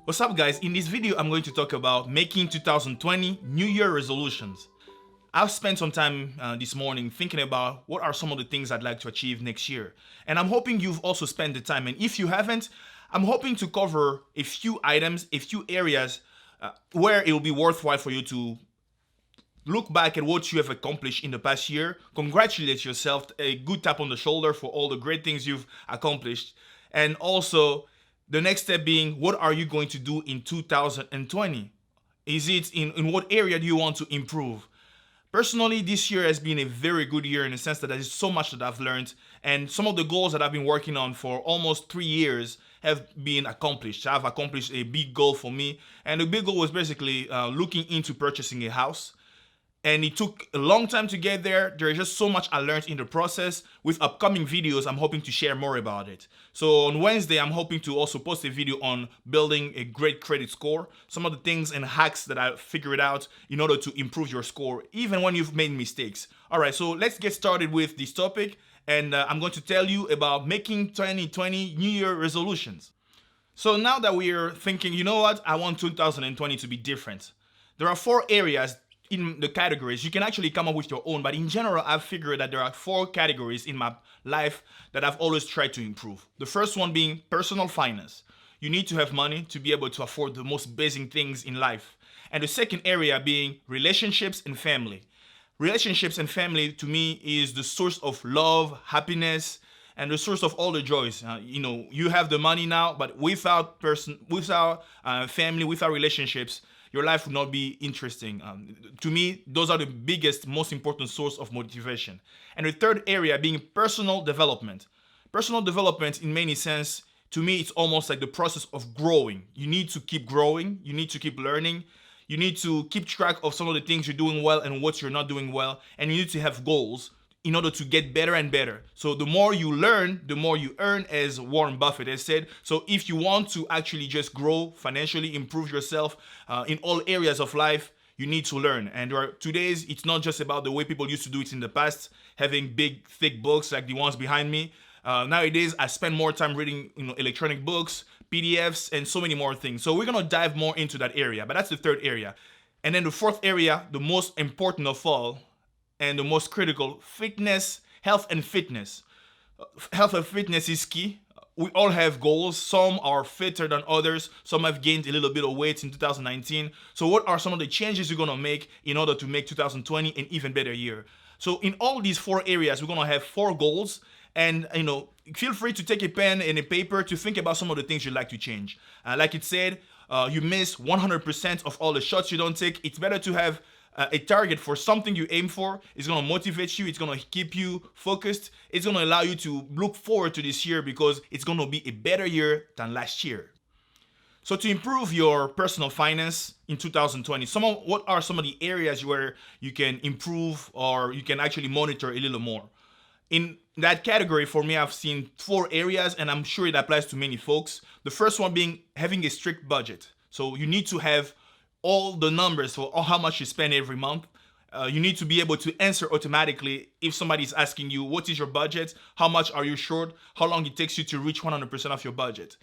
What's up guys, in this video I'm going to talk about making 2020 New Year resolutions. I've spent some time this morning thinking about what are some of the things I'd like to achieve next year. And I'm hoping you've also spent the time, and if you haven't, I'm hoping to cover a few items, a few areas where it will be worthwhile for you to look back at what you have accomplished in the past year, congratulate yourself, a good tap on the shoulder for all the great things you've accomplished, and also the next step being, what are you going to do in 2020? Is it in what area do you want to improve? Personally, this year has been a very good year in the sense that there is so much that I've learned, and some of the goals that I've been working on for almost 3 years have been accomplished. I've accomplished a big goal for me, and the big goal was basically looking into purchasing a house, and it took a long time to get there. There is just so much I learned in the process. With upcoming videos, I'm hoping to share more about it. So on Wednesday, I'm hoping to also post a video on building a great credit score, some of the things and hacks that I figured out in order to improve your score, even when you've made mistakes. All right, so let's get started with this topic, and I'm going to tell you about making 2020 New Year resolutions. So now that we're thinking, you know what, I want 2020 to be different. There are 4 areas in the categories. You can actually come up with your own, but in general, I've figured that there are 4 categories in my life that I've always tried to improve. The first one being personal finance. You need to have money to be able to afford the most basic things in life. And the second area being relationships and family. Relationships and family to me is the source of love, happiness, and the source of all the joys. You have the money now, but without family, without relationships, your life would not be interesting. To me, those are the biggest, most important source of motivation. And the third area being personal development. Personal development, in many sense, to me, it's almost like the process of growing. You need to keep growing. You need to keep learning. You need to keep track of some of the things you're doing well and what you're not doing well. And you need to have goals in order to get better and better. So the more you learn, the more you earn, as Warren Buffett has said. So if you want to actually just grow financially, improve yourself in all areas of life, you need to learn. And today's, it's not just about the way people used to do it in the past, having big, thick books like the ones behind me. Nowadays, I spend more time reading electronic books, PDFs, and so many more things. So we're gonna dive more into that area, but that's the third area. And then the fourth area, the most important of all, and the most critical, fitness, health and fitness. Health and fitness is key. We all have goals. Some are fitter than others. Some have gained a little bit of weight in 2019. So what are some of the changes you're gonna make in order to make 2020 an even better year? So in all these 4 areas, we're gonna have 4 goals, and feel free to take a pen and a paper to think about some of the things you'd like to change. Like it said, you miss 100% of all the shots you don't take. It's better to have a target for something you aim for. It's going to motivate you. It's going to keep you focused. It's going to allow you to look forward to this year because it's going to be a better year than last year. So to improve your personal finance in 2020, what are some of the areas where you can improve or you can actually monitor a little more? In that category, for me, I've seen 4 areas, and I'm sure it applies to many folks. The first one being having a strict budget. So you need to have all the numbers for how much you spend every month. You need to be able to answer automatically if somebody's asking you, what is your budget? How much are you short? How long it takes you to reach 100% of your budget?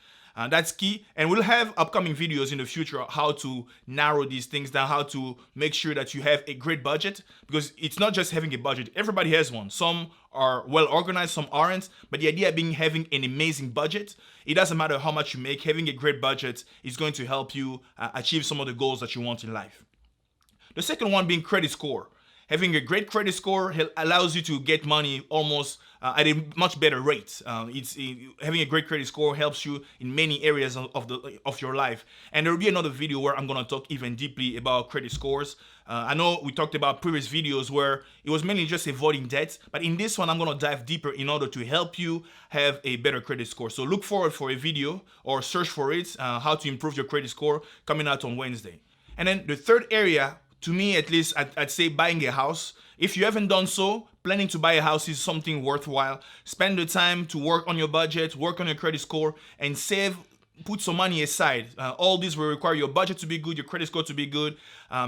That's key. And we'll have upcoming videos in the future how to narrow these things down, how to make sure that you have a great budget, because it's not just having a budget. Everybody has one. Some are well organized, some aren't. But the idea being having an amazing budget. It doesn't matter how much you make. Having a great budget is going to help you achieve some of the goals that you want in life. The second one being credit score. Having a great credit score allows you to get money almost at a much better rate. Having a great credit score helps you in many areas of your life. And there will be another video where I'm going to talk even deeply about credit scores. I know we talked about previous videos where it was mainly just avoiding debt, but in this one I'm going to dive deeper in order to help you have a better credit score. So look forward for a video or search for it, how to improve your credit score, coming out on Wednesday. And then the third area, to me at least, I'd say buying a house. If you haven't done so, planning to buy a house is something worthwhile. Spend the time to work on your budget, work on your credit score, and save put some money aside. All this will require your budget to be good, your credit score to be good.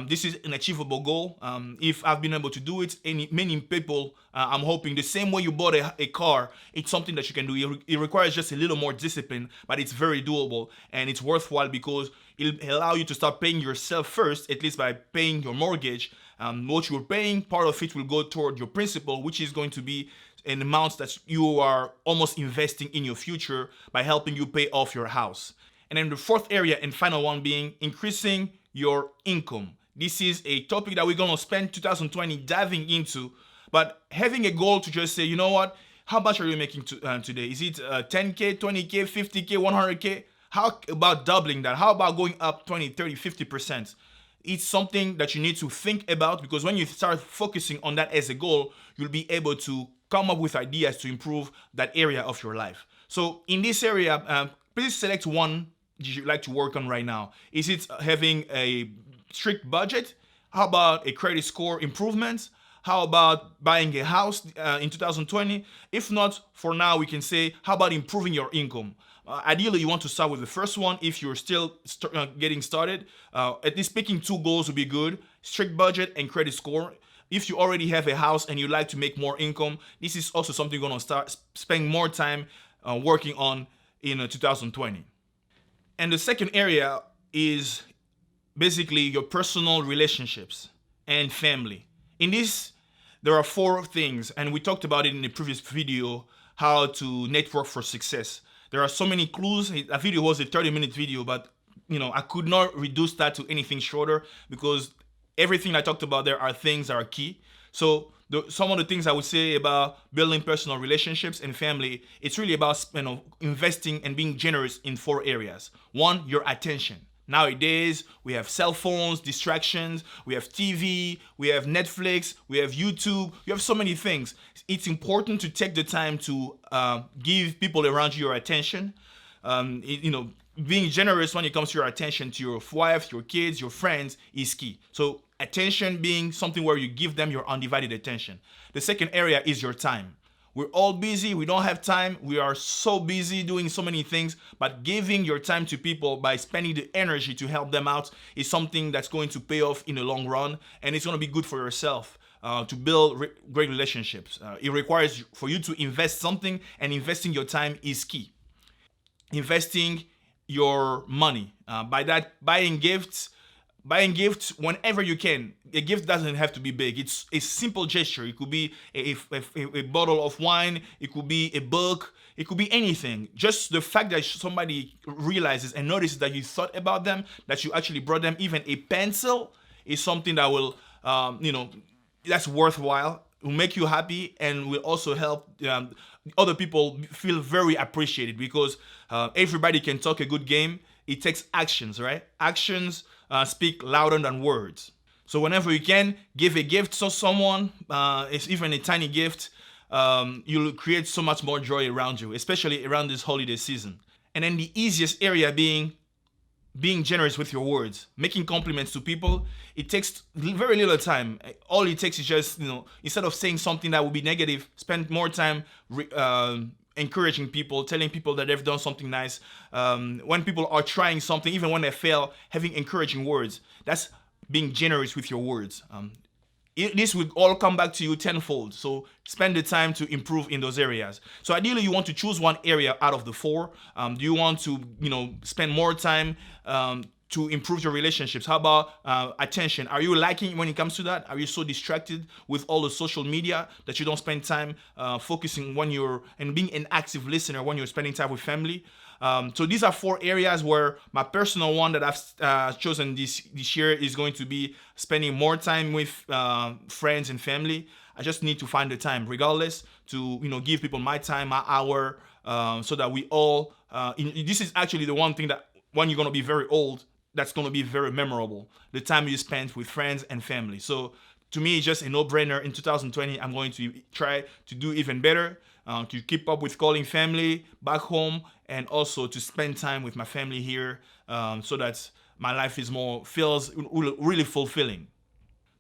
This is an achievable goal. If I've been able to do it, many people, I'm hoping the same way you bought a car, it's something that you can do. It requires just a little more discipline, but it's very doable and it's worthwhile because it'll allow you to start paying yourself first, at least by paying your mortgage. What you're paying, part of it will go toward your principal, which is going to be an amount that you are almost investing in your future by helping you pay off your house. And then the fourth area and final one being increasing your income. This is a topic that we're going to spend 2020 diving into, but having a goal to just say, you know what, how much are you making today? Is it 10K, 20K, 50K, 100K? How about doubling that? How about going up 20, 30, 50%? It's something that you need to think about, because when you start focusing on that as a goal, you'll be able to come up with ideas to improve that area of your life. So in this area, please select one you'd like to work on right now. Is it having a strict budget? How about a credit score improvement? How about buying a house in 2020? If not, for now, we can say, how about improving your income? Ideally, you want to start with the first one if you're still getting started. At least picking two goals would be good: strict budget and credit score. If you already have a house and you like to make more income, this is also something you're going to start spending more time working on in 2020. And the second area is basically your personal relationships and family. In this, there are four things, and we talked about it in the previous video, how to network for success. There are so many clues. A video was a 30-minute video, but I could not reduce that to anything shorter because everything I talked about there are things that are key. So some of the things I would say about building personal relationships and family, it's really about investing and being generous in four areas. One, your attention. Nowadays, we have cell phones, distractions, we have TV, we have Netflix, we have YouTube, you have so many things. It's important to take the time to give people around you your attention. Being generous when it comes to your attention to your wife, your kids, your friends is key. So attention being something where you give them your undivided attention. The second area is your time. We're all busy. We don't have time. We are so busy doing so many things, but giving your time to people by spending the energy to help them out is something that's going to pay off in the long run, and it's going to be good for yourself to build great relationships. It requires for you to invest something, and investing your time is key. Investing your money. By that, buying gifts whenever you can. A gift doesn't have to be big. It's a simple gesture. It could be a bottle of wine. It could be a book. It could be anything. Just the fact that somebody realizes and notices that you thought about them, that you actually brought them even a pencil, is something that will, that's worthwhile. Will make you happy and will also help other people feel very appreciated, because everybody can talk a good game. It takes actions, right? Actions speak louder than words. So whenever you can, give a gift to someone, it's even a tiny gift, you'll create so much more joy around you, especially around this holiday season. And then the easiest area being generous with your words, making compliments to people. It takes very little time. All it takes is just, instead of saying something that would be negative, spend more time encouraging people, telling people that they've done something nice. When people are trying something, even when they fail, having encouraging words. That's being generous with your words. This will all come back to you tenfold. So spend the time to improve in those areas. So ideally, you want to choose one area out of the four. Do you want to, spend more time to improve your relationships? How about attention? Are you lacking when it comes to that? Are you so distracted with all the social media that you don't spend time focusing and being an active listener when you're spending time with family? So these are four areas where my personal one that I've chosen this year is going to be spending more time with friends and family. I just need to find the time, regardless, to give people my time, my hour, so that we all. This is actually the one thing that when you're gonna be very old, that's gonna be very memorable. The time you spent with friends and family. So to me, it's just a no-brainer. In 2020, I'm going to try to do even better. To keep up with calling family back home, and also to spend time with my family here, so that my life feels really fulfilling.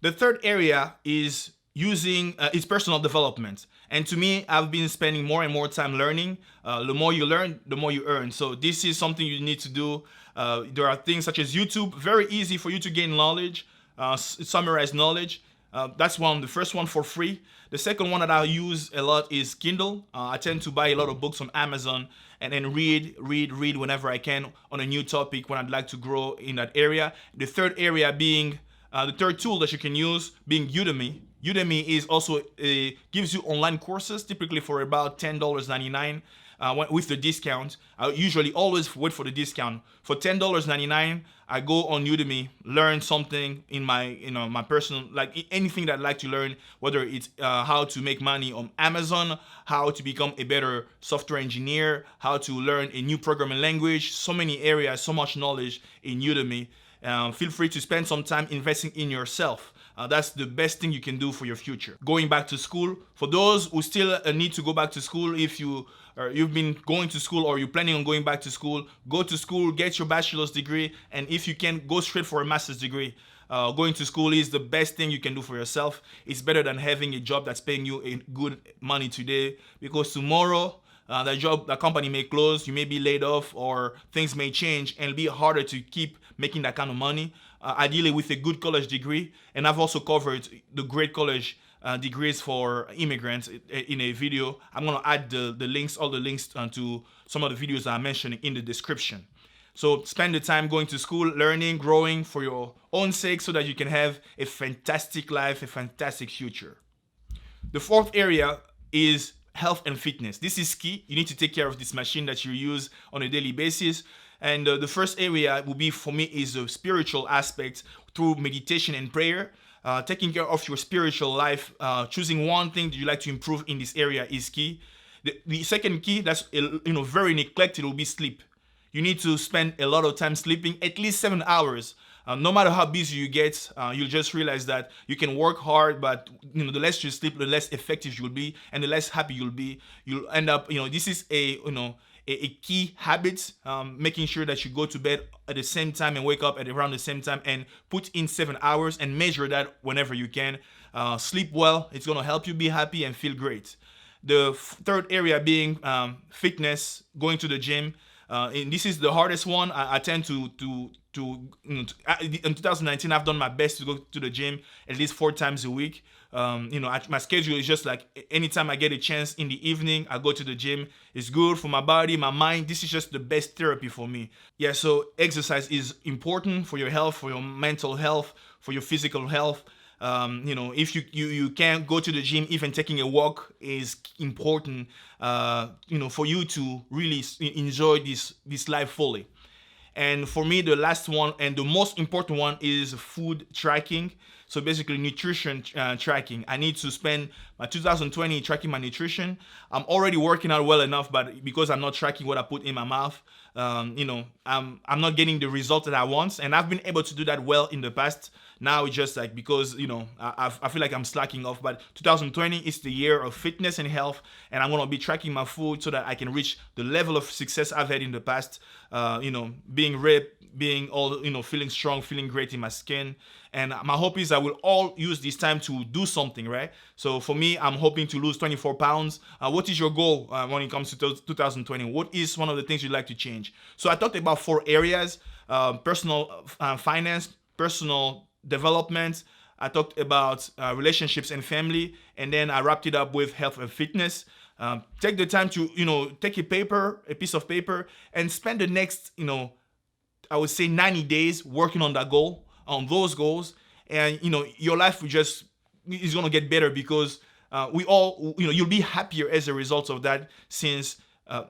The third area is using is personal development. And to me, I've been spending more and more time learning. The more you learn, the more you earn. So this is something you need to do. There are things such as YouTube, very easy for you to gain knowledge, summarize knowledge. That's one, the first one for free. The second one that I use a lot is Kindle. I tend to buy a lot of books on Amazon and then read whenever I can on a new topic when I'd like to grow in that area. The third area being, the third tool that you can use being Udemy. Udemy is also gives you online courses, typically for about $10.99 with the discount. I usually always wait for the discount. For $10.99, I go on Udemy, learn something in my my personal, like anything that I like to learn, whether it's how to make money on Amazon, how to become a better software engineer, how to learn a new programming language. So many areas, so much knowledge in Udemy. Feel free to spend some time investing in yourself. That's the best thing you can do for your future. Going back to school, for those who still need to go back to school, if you've been going to school or you're planning on going back to school, go to school, get your bachelor's degree, and if you can, go straight for a master's degree. Going to school is the best thing you can do for yourself. It's better than having a job that's paying you a good money today, because tomorrow that company may close, you may be laid off, or things may change, and it'll be harder to keep making that kind of money. Ideally with a good college degree. And I've also covered the great college degrees for immigrants in a video. I'm going to add the links, all the links to some of the videos I mentioned in the description. So spend the time going to school, learning, growing for your own sake, so that you can have a fantastic life, a fantastic future. The fourth area is health and fitness. This is key. You need to take care of this machine that you use on a daily basis. And the first area will be, for me, is the spiritual aspect through meditation and prayer. Taking care of your spiritual life, choosing one thing that you like to improve in this area is key. The second key that's very neglected will be sleep. You need to spend a lot of time sleeping, at least 7 hours. No matter how busy you get, you'll just realize that you can work hard, but the less you sleep, the less effective you'll be, and the less happy you'll be. You'll end up, this is a key habit, making sure that you go to bed at the same time and wake up at around the same time, and put in 7 hours and measure that whenever you can. Sleep well. It's going to help you be happy and feel great. The third area being fitness, going to the gym. And this is the hardest one. I tend to in 2019, I've done my best to go to the gym at least 4 times a week. My schedule is just like anytime I get a chance in the evening, I go to the gym. It's good for my body, my mind. This is just the best therapy for me. Yeah, so exercise is important for your health, for your mental health, for your physical health. If you can't go to the gym, even taking a walk is important, for you to really enjoy this life fully. And for me, the last one and the most important one is food tracking. So basically nutrition tracking. I need to spend my 2020 tracking my nutrition. I'm already working out well enough, but because I'm not tracking what I put in my mouth, I'm not getting the result that I want. And I've been able to do that well in the past. Now it's just like, because I feel like I'm slacking off. But 2020 is the year of fitness and health, and I'm gonna be tracking my food so that I can reach the level of success I've had in the past. Being ripped, being all feeling strong, feeling great in my skin. And my hope is I will all use this time to do something, right? So for me, I'm hoping to lose 24 pounds. What is your goal when it comes to 2020? What is one of the things you'd like to change? So I talked about 4 areas: personal finance, personal development. I talked about relationships and family, and then I wrapped it up with health and fitness. Take the time to take a piece of paper, and spend the next I would say 90 days working on that goal, on those goals, and your life is gonna get better, because we all you'll be happier as a result of that, since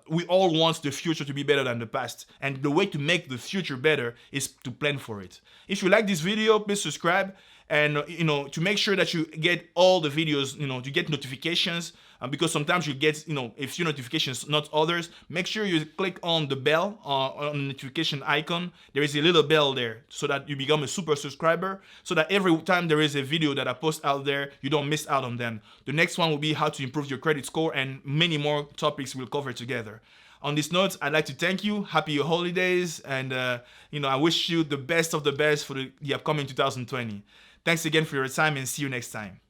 we all want the future to be better than the past, and the way to make the future better is to plan for it. If you like this video, please subscribe, and to make sure that you get all the videos, to get notifications, because sometimes you get a few notifications, not others. Make sure you click on the bell, on the notification icon. There is a little bell there, so that you become a super subscriber, so that every time there is a video that I post out there, you don't miss out on them. The next one will be how to improve your credit score, and many more topics we'll cover together. On this note, I'd like to thank you. Happy holidays, and I wish you the best of the best for the upcoming 2020. Thanks again for your time, and see you next time.